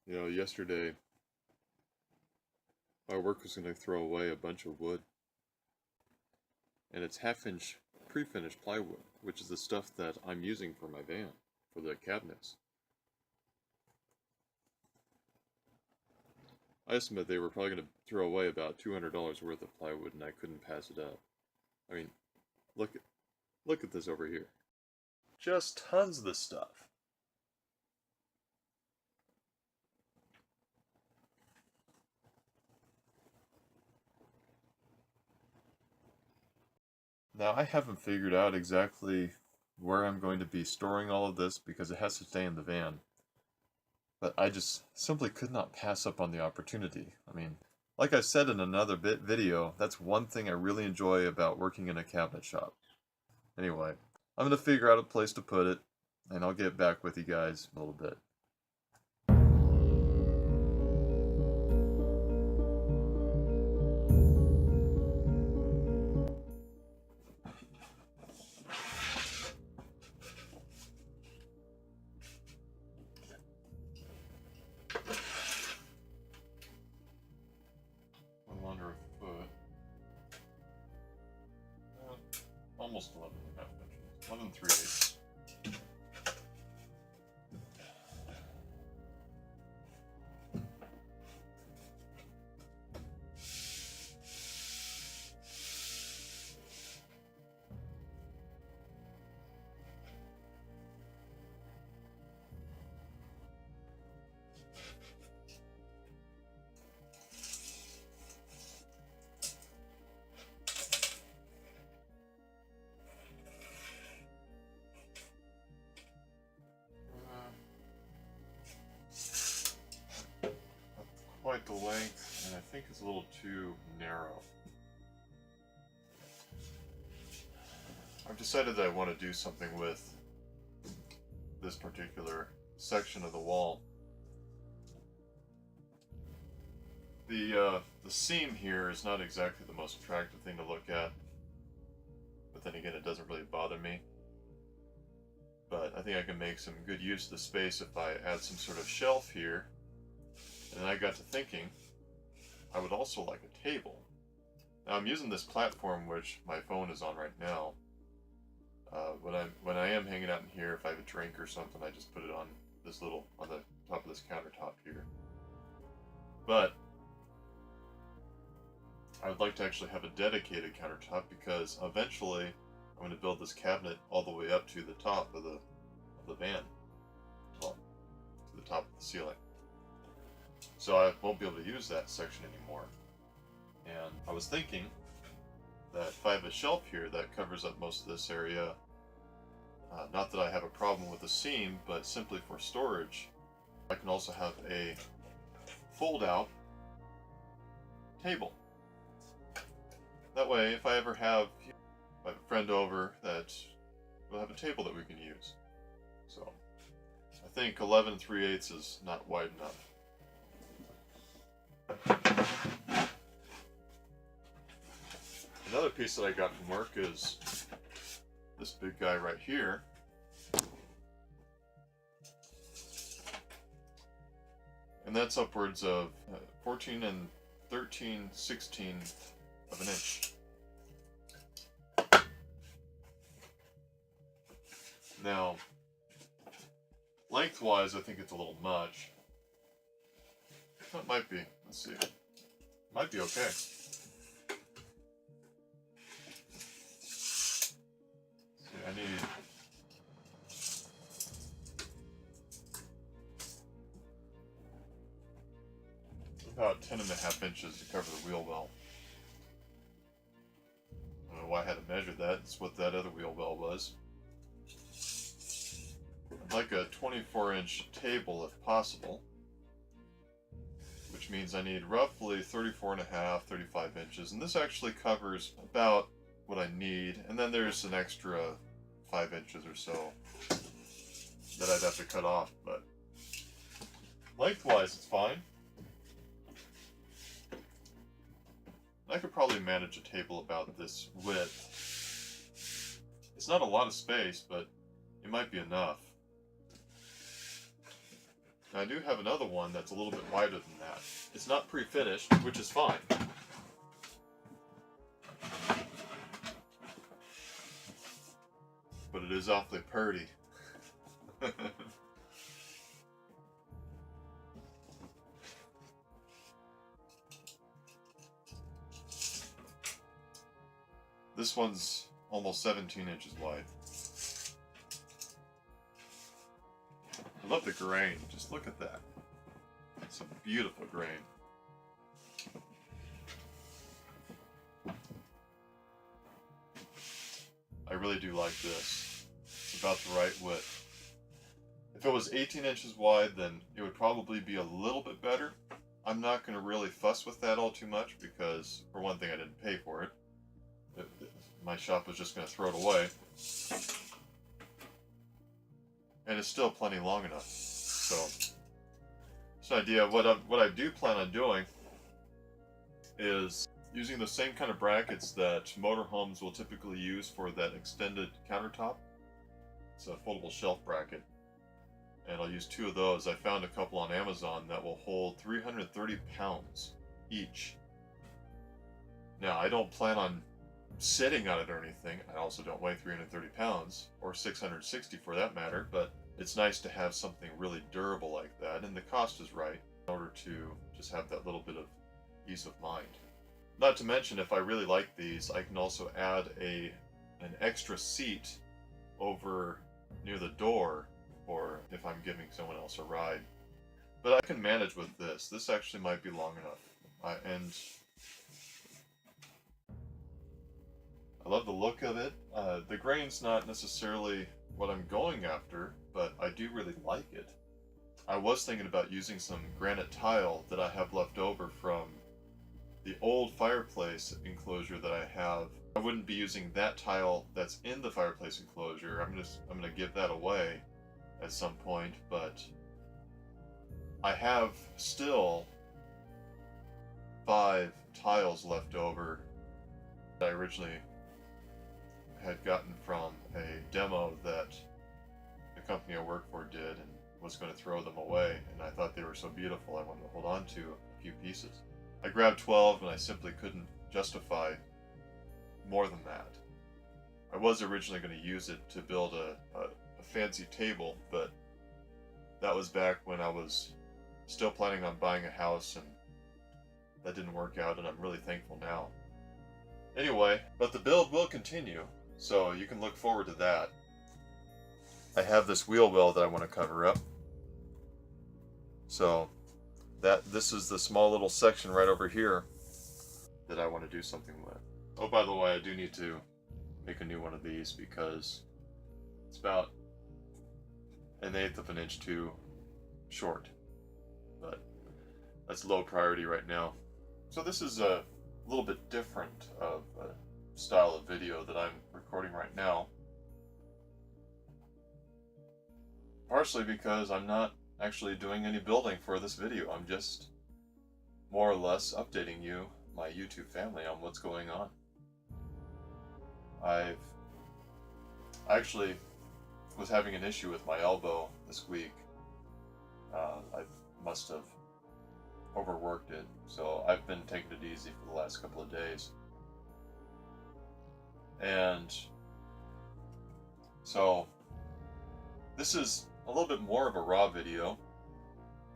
You know, yesterday my work was going to throw away a bunch of wood, and it's half-inch pre-finished plywood, which is the stuff that I'm using for my van, for the cabinets. I estimate they were probably going to throw away about $200 worth of plywood, and I couldn't pass it up. I mean, look at look at this over here. Just tons of this stuff. Now, I haven't figured out exactly where I'm going to be storing all of this because it has to stay in the van. But I just simply could not pass up on the opportunity. I mean, like I said in another video, that's one thing I really enjoy about working in a cabinet shop. Anyway, I'm going to figure out a place to put it, and I'll get back with you guys in a little bit. A little under a foot. Almost 11.5 inches. 11 3/8. Quite the length, and I think it's a little too narrow. I've decided that I want to do something with this particular section of the wall. The seam here is not exactly the most attractive thing to look at, but then again, it doesn't really bother me. But I think I can make some good use of the space if I add some sort of shelf here. And then I got to thinking, I would also like a table. Now I'm using this platform which my phone is on right now. When I am hanging out in here, if I have a drink or something, I just put it on the top of this countertop here. But I would like to actually have a dedicated countertop because eventually I'm going to build this cabinet all the way up to the top of the van. Well, to the top of the ceiling. So I won't be able to use that section anymore. And I was thinking that if I have a shelf here that covers up most of this area, not that I have a problem with the seam, but simply for storage, I can also have a fold-out table. That way, if I ever have a friend over, that we'll have a table that we can use. So I think 11 3/8 is not wide enough. Another piece that I got from work is this big guy right here. And that's upwards of 14 and 13/16 of an inch. Now, lengthwise, I think it's a little much. That might be. Let's see. Might be okay. See, I need about 10.5 inches to cover the wheel well. I don't know why I had to measure that. It's what that other wheel well was. I'd like a 24-inch table if possible, which means I need roughly 34.5, 35 inches, and this actually covers about what I need, and then there's an extra 5 inches or so that I'd have to cut off, but lengthwise it's fine. I could probably manage a table about this width. It's not a lot of space, but it might be enough. Now, I do have another one that's a little bit wider than that. It's not pre-finished, which is fine. But it is awfully purty. This one's almost 17 inches wide. I love the grain. Just look at that. It's a beautiful grain. I really do like this. It's about the right width. If it was 18 inches wide, then it would probably be a little bit better. I'm not going to really fuss with that all too much because, for one thing, I didn't pay for it. My shop was just going to throw it away. And it's still plenty long enough. So, it's an idea. What I do plan on doing is using the same kind of brackets that motorhomes will typically use for that extended countertop. It's a foldable shelf bracket. And I'll use 2 of those. I found a couple on Amazon that will hold 330 pounds each. Now, I don't plan on sitting on it or anything. I also don't weigh 330 pounds, or 660 for that matter, but it's nice to have something really durable like that, and the cost is right in order to just have that little bit of ease of mind. Not to mention, if I really like these, I can also add an extra seat over near the door, or if I'm giving someone else a ride. But I can manage with this. This actually might be long enough. And I love the look of it. The grain's not necessarily what I'm going after, but I do really like it. I was thinking about using some granite tile that I have left over from the old fireplace enclosure that I have. I wouldn't be using that tile that's in the fireplace enclosure. I'm gonna give that away at some point, but I have still 5 tiles left over that I originally had gotten from a demo that the company I work for did, and was going to throw them away, and I thought they were so beautiful I wanted to hold on to a few pieces. I grabbed 12 and I simply couldn't justify more than that. I was originally going to use it to build a fancy table, but that was back when I was still planning on buying a house, and that didn't work out, and I'm really thankful now. Anyway, but the build will continue, so you can look forward to that. I have this wheel well that I want to cover up. So this is the small little section right over here that I want to do something with. Oh, by the way, I do need to make a new one of these because it's about 1/8 of an inch too short, but that's low priority right now. So this is a little bit different of a style of video that I'm recording right now, partially because I'm not actually doing any building for this video. I'm just more or less updating you, my YouTube family, on what's going on. I actually was having an issue with my elbow this week. I must have overworked it, so I've been taking it easy for the last couple of days. And so this is a little bit more of a raw video.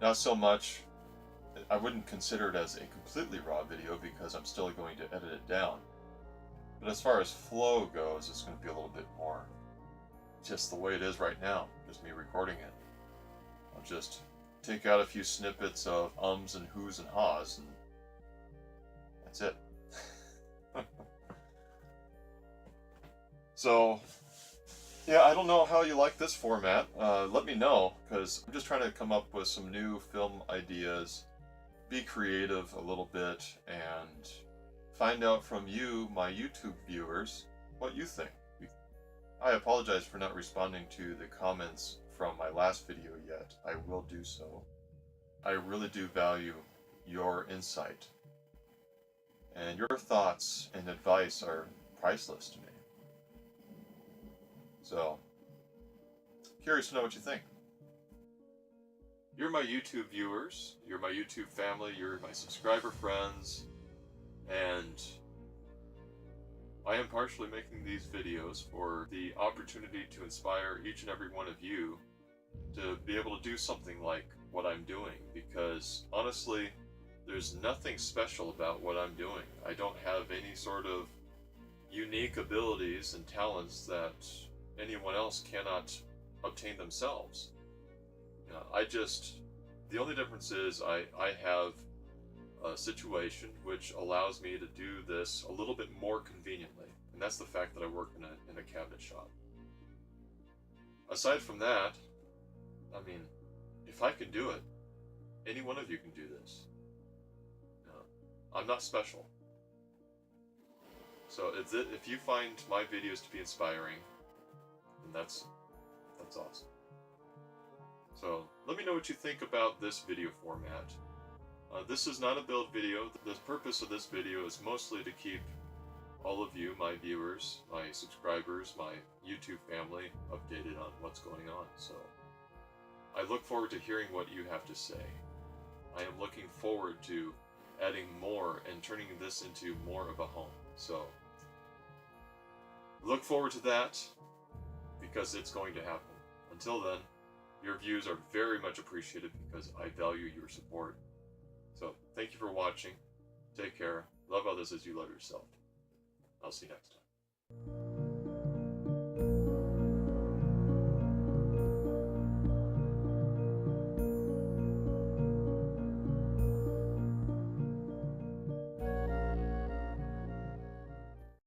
Not so much, I wouldn't consider it as a completely raw video because I'm still going to edit it down. But as far as flow goes, it's going to be a little bit more just the way it is right now, just me recording it. I'll just take out a few snippets of ums and whos and haws, and that's it. So, yeah, I don't know how you like this format. Let me know, because I'm just trying to come up with some new film ideas, be creative a little bit, and find out from you, my YouTube viewers, what you think. I apologize for not responding to the comments from my last video yet. I will do so. I really do value your insight, and your thoughts and advice are priceless to me. So, curious to know what you think. you're my YouTube viewers, you're my YouTube family, you're my subscriber friends, and I am partially making these videos for the opportunity to inspire each and every one of you to be able to do something like what I'm doing, because honestly, there's nothing special about what I'm doing. I don't have any sort of unique abilities and talents that anyone else cannot obtain themselves. The only difference is I have a situation which allows me to do this a little bit more conveniently, and that's the fact that I work in a cabinet shop. Aside from that, I mean, if I can do it, any one of you can do this. I'm not special. So if you find my videos to be inspiring, then that's awesome. So let me know what you think about this video format. This is not a build video. The purpose of this video is mostly to keep all of you, my viewers, my subscribers, my YouTube family, updated on what's going on. So I look forward to hearing what you have to say. I am looking forward to adding more and turning this into more of a home. So look forward to that, because it's going to happen. Until then, your views are very much appreciated because I value your support. So thank you for watching. Take care. Love others as you love yourself. I'll see you next time.